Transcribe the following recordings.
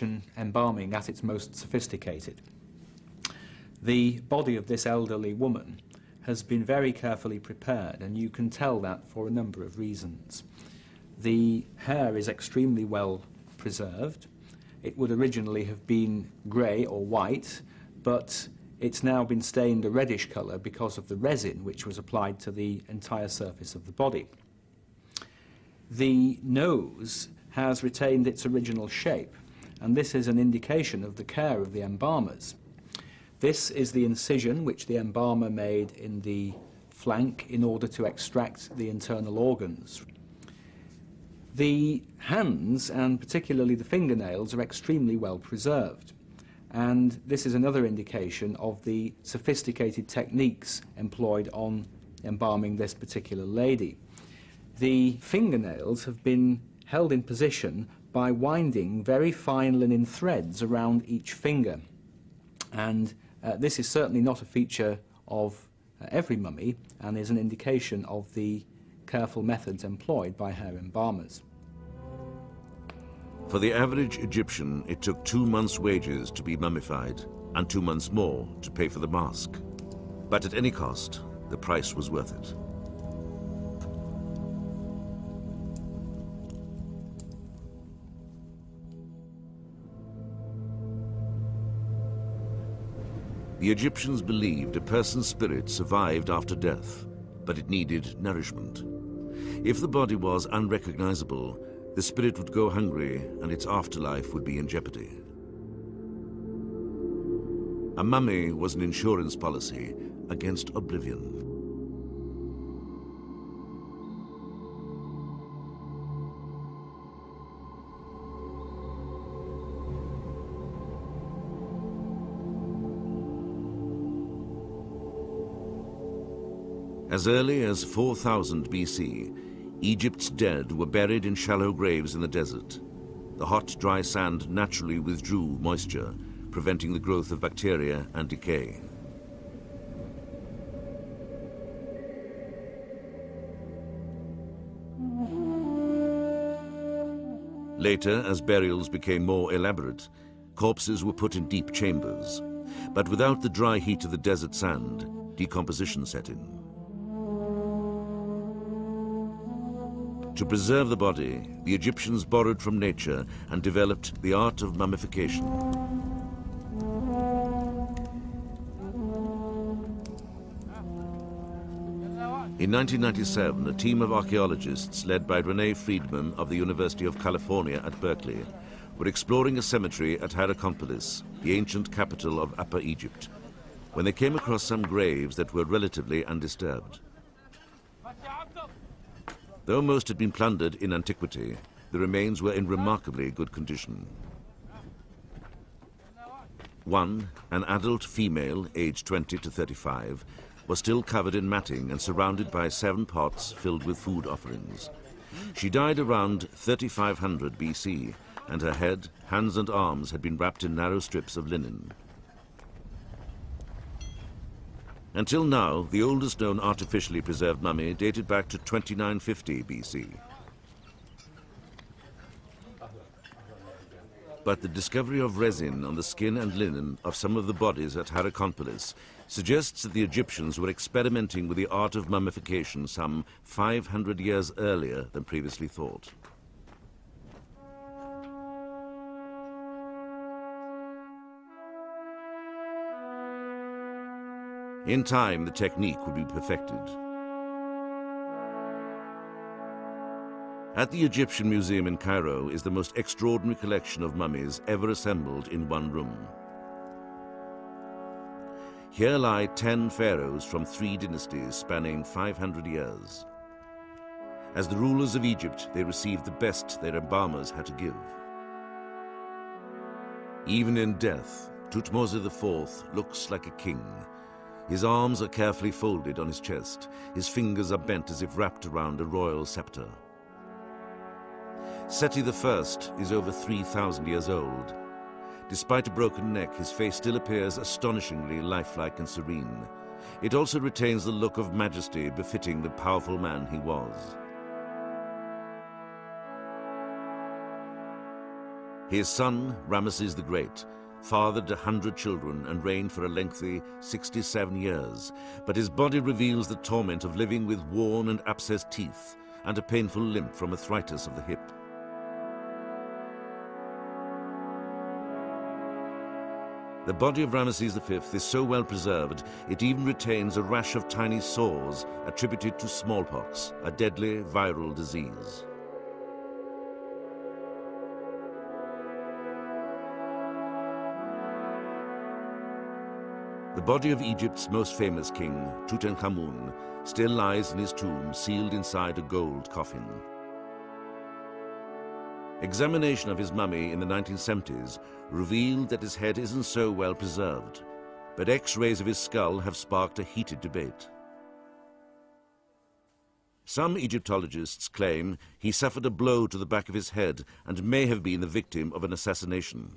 Egyptian embalming at its most sophisticated. The body of this elderly woman has been very carefully prepared, and you can tell that for a number of reasons. The hair is extremely well preserved. It would originally have been grey or white, but it's now been stained a reddish colour because of the resin which was applied to the entire surface of the body. The nose has retained its original shape, and this is an indication of the care of the embalmers. This is the incision which the embalmer made in the flank in order to extract the internal organs. The hands, and particularly the fingernails, are extremely well preserved, and this is another indication of the sophisticated techniques employed on embalming this particular lady. The fingernails have been held in position by winding very fine linen threads around each finger, and this is certainly not a feature of every mummy and is an indication of the careful methods employed by hair embalmers. For the average Egyptian, it took 2 months' wages to be mummified and 2 months more to pay for the mask. But at any cost, the price was worth it. The Egyptians believed a person's spirit survived after death, but it needed nourishment. If the body was unrecognizable, the spirit would go hungry and its afterlife would be in jeopardy. A mummy was an insurance policy against oblivion. As early as 4000 BC, Egypt's dead were buried in shallow graves in the desert. The hot, dry sand naturally withdrew moisture, preventing the growth of bacteria and decay. Later, as burials became more elaborate, corpses were put in deep chambers. But without the dry heat of the desert sand, decomposition set in. To preserve the body, the Egyptians borrowed from nature and developed the art of mummification. In 1997, a team of archaeologists led by René Friedman of the University of California at Berkeley were exploring a cemetery at Hierakonpolis, the ancient capital of Upper Egypt, when they came across some graves that were relatively undisturbed. Though most had been plundered in antiquity, the remains were in remarkably good condition. One, an adult female aged 20 to 35, was still covered in matting and surrounded by 7 pots filled with food offerings. She died around 3500 BC, and her head, hands and arms had been wrapped in narrow strips of linen. Until now, the oldest known artificially preserved mummy dated back to 2950 BC. But the discovery of resin on the skin and linen of some of the bodies at Hierakonpolis suggests that the Egyptians were experimenting with the art of mummification some 500 years earlier than previously thought. In time, the technique would be perfected. At the Egyptian Museum in Cairo is the most extraordinary collection of mummies ever assembled in one room. Here lie 10 pharaohs from 3 dynasties spanning 500 years. As the rulers of Egypt, they received the best their embalmers had to give. Even in death, Thutmose IV looks like a king. His arms are carefully folded on his chest. His fingers are bent as if wrapped around a royal scepter. Seti I is over 3,000 years old. Despite a broken neck, his face still appears astonishingly lifelike and serene. It also retains the look of majesty befitting the powerful man he was. His son, Ramesses the Great, fathered 100 children and reigned for a lengthy 67 years, but his body reveals the torment of living with worn and abscessed teeth and a painful limp from arthritis of the hip. The body of Ramesses V is so well preserved, it even retains a rash of tiny sores attributed to smallpox, a deadly viral disease. The body of Egypt's most famous king, Tutankhamun, still lies in his tomb, sealed inside a gold coffin. Examination of his mummy in the 1970s revealed that his head isn't so well preserved, but X-rays of his skull have sparked a heated debate. Some Egyptologists claim he suffered a blow to the back of his head and may have been the victim of an assassination.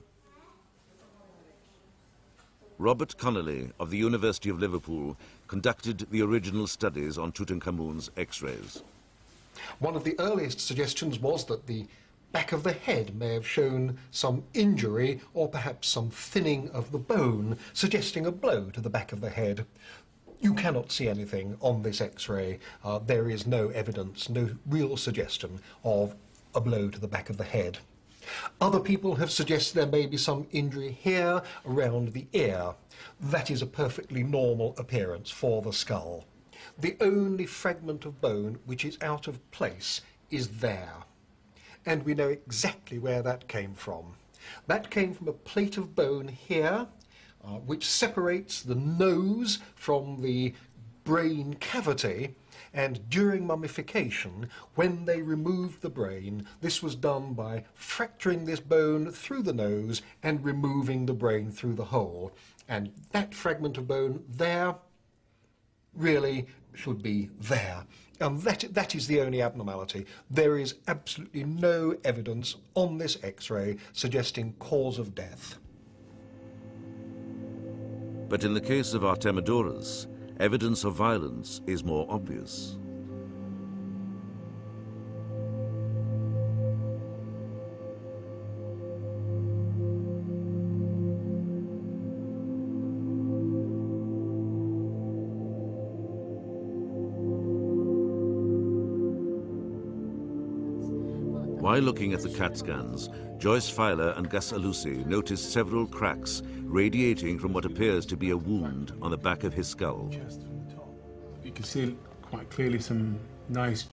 Robert Connolly of the University of Liverpool conducted the original studies on Tutankhamun's X-rays. One of the earliest suggestions was that the back of the head may have shown some injury or perhaps some thinning of the bone, suggesting a blow to the back of the head. You cannot see anything on this X-ray. There is no evidence, no real suggestion of a blow to the back of the head. Other people have suggested there may be some injury here around the ear. That is a perfectly normal appearance for the skull. The only fragment of bone which is out of place is there. And we know exactly where that came from. That came from a plate of bone here, which separates the nose from the brain cavity. And during mummification, when they removed the brain, this was done by fracturing this bone through the nose and removing the brain through the hole. And that fragment of bone there really should be there. And that is the only abnormality. There is absolutely no evidence on this X-ray suggesting cause of death. But in the case of Artemidorus, evidence of violence is more obvious. While looking at the CAT scans, Joyce Feiler and Gus Alusi noticed several cracks radiating from what appears to be a wound on the back of his skull. You can see quite clearly some nice